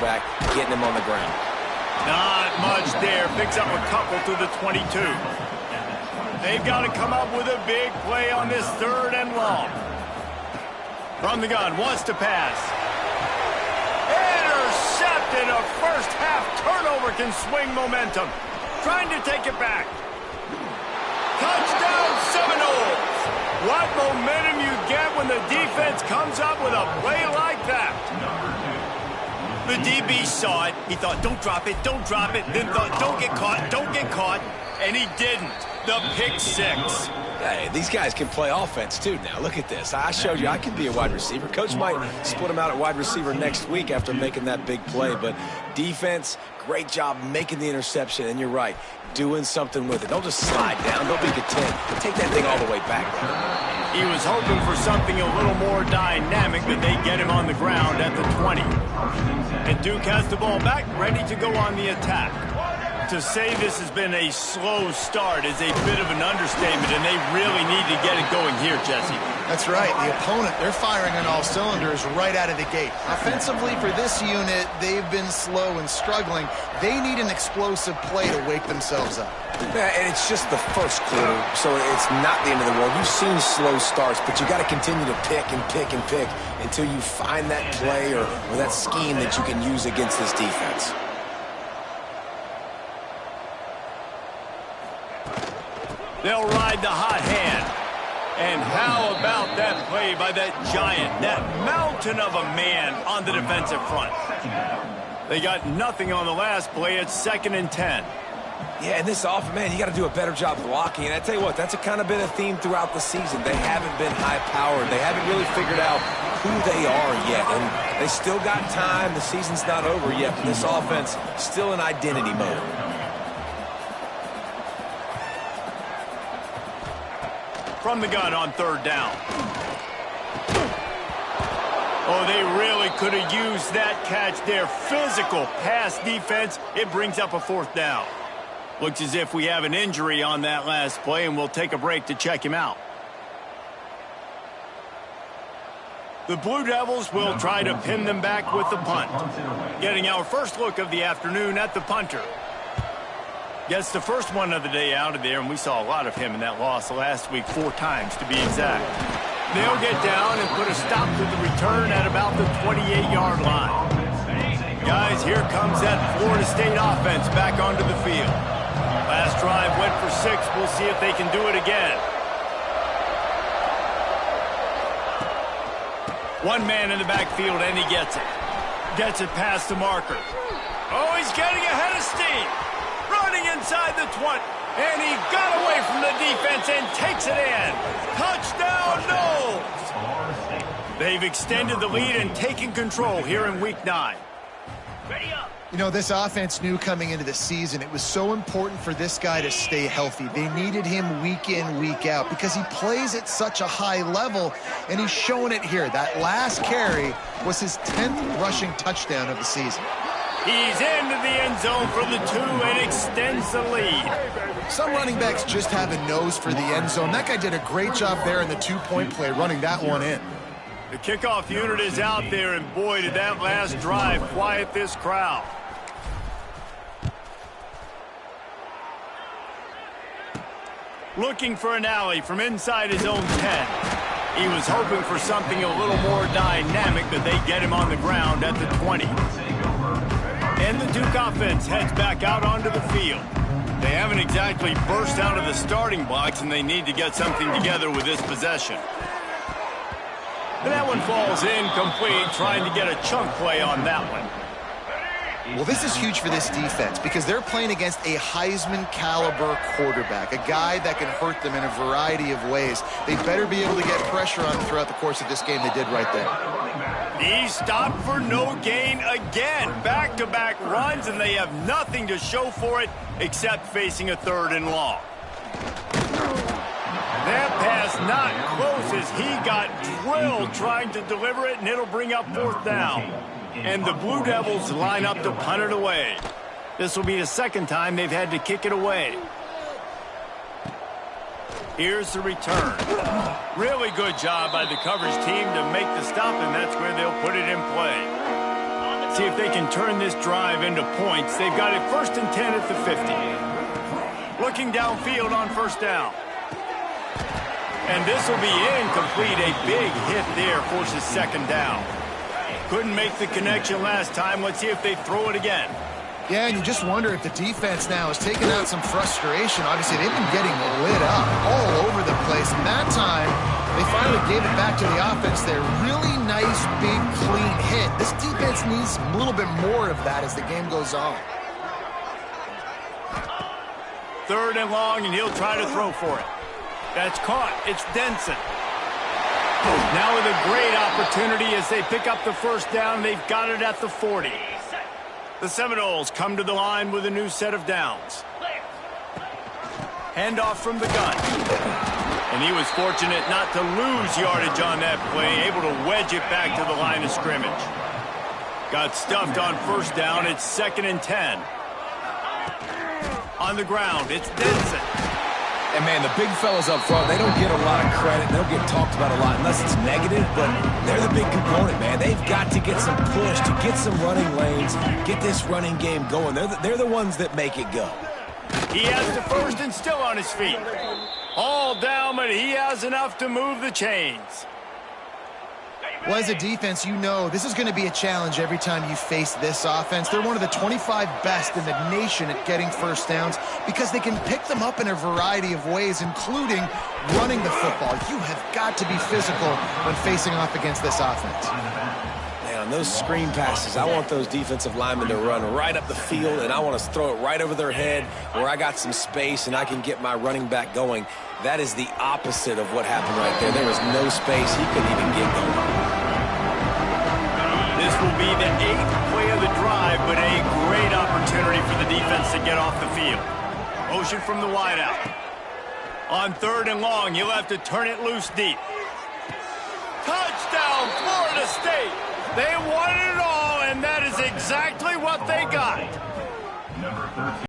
quarterback, getting him on the ground. Not much there. Picks up a couple to the 22. They've got to come up with a big play on this 3rd and long. From the gun, wants to pass. Intercepted. A first-half turnover can swing momentum. Trying to take it back. Touchdown Seminoles. What momentum you get when the defense comes up with a play like that. The DB saw it. He thought, don't drop it, don't drop it. Then thought, don't get caught. And he didn't. The pick 6. Hey, these guys can play offense, too, now. Look at this. I showed you I can be a wide receiver. Coach might split him out at wide receiver next week after making that big play. But defense, great job making the interception. And you're right, doing something with it. Don't just slide down. Don't be content. Take that thing all the way back. He was hoping for something a little more dynamic, but they get him on the ground at the 20. And Duke has the ball back, ready to go on the attack. To say this has been a slow start is a bit of an understatement, and they really need to get it going here, Jesse. That's right. The opponent, they're firing on all cylinders right out of the gate. Offensively, for this unit, they've been slow and struggling. They need an explosive play to wake themselves up. Yeah, and it's just the first quarter, so it's not the end of the world. You've seen slow starts, but you got to continue to pick and pick and pick until you find that play or that scheme that you can use against this defense. They'll ride the hot hand. And how about that play by that giant, that mountain of a man on the defensive front? They got nothing on the last play. It's 2nd and 10. Yeah, and this offense, man, you got to do a better job blocking. And I tell you what, that's kind of been a theme throughout the season. They haven't been high-powered. They haven't really figured out who they are yet. And they still got time. The season's not over yet. But this offense still in identity mode. From the gun on 3rd down. Oh, they really could have used that catch there. Physical pass defense. It brings up a 4th down. Looks as if we have an injury on that last play, and we'll take a break to check him out. The Blue Devils will try to pin them back with the punt. Getting our first look of the afternoon at the punter. Gets the first one of the day out of there, and we saw a lot of him in that loss last week, 4 times to be exact. They'll get down and put a stop to the return at about the 28-yard line. Guys, here comes that Florida State offense back onto the field. Last drive went for 6. We'll see if they can do it again. One man in the backfield, and he gets it. Gets it past the marker. Oh, he's getting ahead of steam. Running inside the 20, and he got away from the defense and takes it in. Touchdown, Noles! They've extended the lead and taken control here in Week 9. Ready up. You know, this offense knew coming into the season it was so important for this guy to stay healthy. They needed him week in, week out because he plays at such a high level, and he's showing it here. That last carry was his 10th rushing touchdown of the season. He's into the end zone for the 2 and extends the lead. Some running backs just have a nose for the end zone. That guy did a great job there in the 2-point play, running that one in. The kickoff unit is out there, and boy, did that last drive quiet this crowd. Looking for an alley from inside his own 10. He was hoping for something a little more dynamic, but they get him on the ground at the 20. And the Duke offense heads back out onto the field. They haven't exactly burst out of the starting blocks, and they need to get something together with this possession. And that one falls incomplete, trying to get a chunk play on that one. Well, this is huge for this defense because they're playing against a Heisman-caliber quarterback, a guy that can hurt them in a variety of ways. They better be able to get pressure on him throughout the course of this game. They did right there. He stopped for no gain again. Back-to-back runs, and they have nothing to show for it except facing a 3rd and long. That pass not close as he got drilled trying to deliver it, and it'll bring up 4th down. And the Blue Devils line up to punt it away. This will be the 2nd time they've had to kick it away. Here's the return. Really good job by the coverage team to make the stop, and that's where they'll put it in play. see if they can turn this drive into points. They've got it 1st and 10 at the 50. Looking downfield on 1st down. And this will be incomplete. A big hit there forces 2nd down. Couldn't make the connection last time. Let's see if they throw it again. Yeah, and you just wonder if the defense now has taken out some frustration. Obviously, they've been getting lit up all over the place. And that time, they finally gave it back to the offense there. Really nice, big, clean hit. This defense needs a little bit more of that as the game goes on. 3rd and long, and he'll try to throw for it. That's caught. It's Denson. Now with a great opportunity as they pick up the 1st down. They've got it at the 40. The Seminoles come to the line with a new set of downs. Handoff from the gun. And he was fortunate not to lose yardage on that play, able to wedge it back to the line of scrimmage. Got stuffed on 1st down. It's 2nd and 10. On the ground, it's Denson. And, man, the big fellas up front, they don't get a lot of credit. They don't get talked about a lot unless it's negative, but they're the big component, man. They've got to get some push, to get some running lanes, get this running game going. They're the ones that make it go. He has the 1st and still on his feet. All down, but he has enough to move the chains. Well, as a defense, you know this is going to be a challenge every time you face this offense. They're one of the 25 best in the nation at getting 1st downs because they can pick them up in a variety of ways, including running the football. You have got to be physical when facing off against this offense. Man, on those screen passes, I want those defensive linemen to run right up the field, and I want to throw it right over their head where I got some space and I can get my running back going. That is the opposite of what happened right there. There was no space. He couldn't even get going. This will be the 8th play of the drive, but a great opportunity for the defense to get off the field. Motion from the wideout. On 3rd and long, he'll have to turn it loose deep. Touchdown, Florida State! They wanted it all, and that is exactly what they got.